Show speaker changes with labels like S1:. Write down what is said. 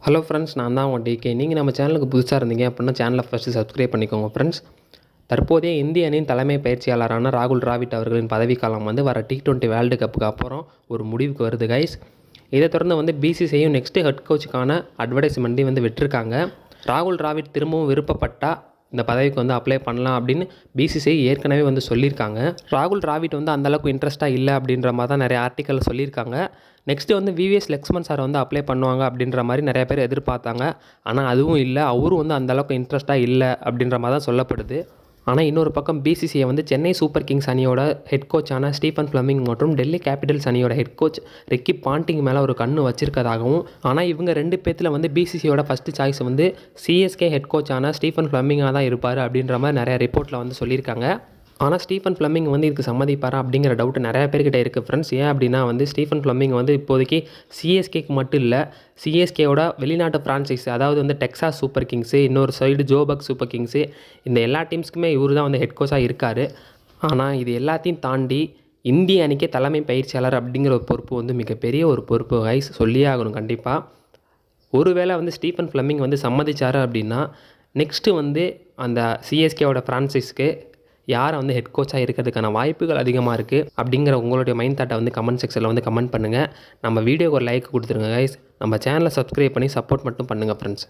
S1: Hello friends, நான் தான் உங்கள் டிகே. நீங்கள் நம்ம சேனலுக்கு புதுசாக இருந்தீங்க அப்படின்னா சேனலை ஃபஸ்ட்டு சப்ஸ்கிரைப் பண்ணிக்கோங்க ஃப்ரெண்ட்ஸ். தற்போதைய இந்திய அணியின் தலைமை பயிற்சியாளரான ராகுல் டிராவிட் அவர்களின் பதவிக்காலம் வர T20 வேர்ல்டு கப்புக்கு அப்புறம் ஒரு முடிவுக்கு வருது கைஸ். இதை தொடர்ந்து பிசிசிஐயும் நெக்ஸ்ட்டு ஹெட் கோச்சுக்கான அட்வர்டைஸ்மெண்ட்டையும் விட்டுருக்காங்க. ராகுல் டிராவிட் திரும்பவும் விருப்பப்பட்டால் இந்த பதவிக்கு அப்ளை பண்ணலாம் அப்படின்னு பிசிசிஐ ஏற்கனவே சொல்லியிருக்காங்க. ராகுல் டிராவிட் அந்தளவுக்கு இன்ட்ரெஸ்ட்டாக இல்லை அப்படின்ற மாதிரி தான் நிறைய ஆர்டிக்கல் சொல்லியிருக்காங்க. Next VVS Lakshman sir apply பண்ணுவாங்க அப்படின்ற மாதிரி நிறைய பேர் எதிர்பார்த்தாங்க. ஆனால் அதுவும் இல்லை, அவரும் அந்தளவுக்கு இன்ட்ரெஸ்ட்டாக இல்லை அப்படின்ற மாதிரி தான் சொல்லப்படுது. ஆனால் இன்னொரு பக்கம் பிசிசிஐ சென்னை சூப்பர் கிங்ஸ் அணியோட ஹெட் கோச்சான ஸ்டீஃபன் ஃப்ளமிங் மற்றும் டெல்லி கேபிட்டல்ஸ் அணியோட ஹெட் கோச் ரிக்கி பாண்டிங் மேலே ஒரு கண்ணு வச்சிருக்கதாகவும், ஆனால் இவங்க ரெண்டு பேத்தில் பிசிசிஐயோட ஃபஸ்ட்டு சாய்ஸ் சிஎஸ்கே ஹெட் கோச்சான ஸ்டீஃபன் ஃப்ளமிங்காக தான் இருப்பார் அப்படின்ற மாதிரி நிறைய ரிப்போர்ட்டில் சொல்லியிருக்காங்க. ஆனால் ஸ்டீஃபன் ஃப்ளமிங் இதுக்கு சம்மதிப்பாரா அப்படிங்கிற டவுட் நிறைய பேர்கிட்ட இருக்குது ஃப்ரெண்ட்ஸ். ஏன் அப்படின்னா ஸ்டீஃபன் ஃப்ளமிங் இப்போதைக்கு சிஎஸ்கேக்கு மட்டும் இல்லை, சிஎஸ்கேவோட வெளிநாட்டு ஃப்ரான்ச்சைஸ், அதாவது டெக்சாஸ் சூப்பர் கிங்ஸு, இன்னொரு சைடு ஜோபக் சூப்பர் கிங்ஸு, இந்த எல்லா டீம்ஸ்க்குமே இவர் தான் ஹெட் கோச்சாக இருக்கார். ஆனால் இது எல்லாத்தையும் தாண்டி இந்திய அணிக்கே தலைமை பயிற்சியாளர் அப்படிங்கிற ஒரு பொறுப்பு மிகப்பெரிய ஒரு பொறுப்பு கைஸ், சொல்லியே ஆகணும் கண்டிப்பாக. ஒருவேளை ஸ்டீஃபன் ஃப்ளமிங் சம்மதிச்சார் அப்படின்னா நெக்ஸ்ட்டு அந்த சிஎஸ்கேவோட ஃப்ரான்ச்சைஸ்க்கு யாரை ஹெட் கோச்சாக இருக்கிறதுக்கான வாய்ப்புகள் அதிகமாக இருக்குது அப்படிங்கிற உங்களுடைய மைண்ட் தாட்டை கமெண்ட் செக்ஷனில் கமெண்ட் பண்ணுங்கள். நம்ம வீடியோக்கு ஒரு லைக் கொடுத்துருங்க கைஸ். நம்ம சேனலை சப்ஸ்கிரைப் பண்ணி சப்போர்ட் மட்டும் பண்ணுங்கள் ஃப்ரெண்ட்ஸ்.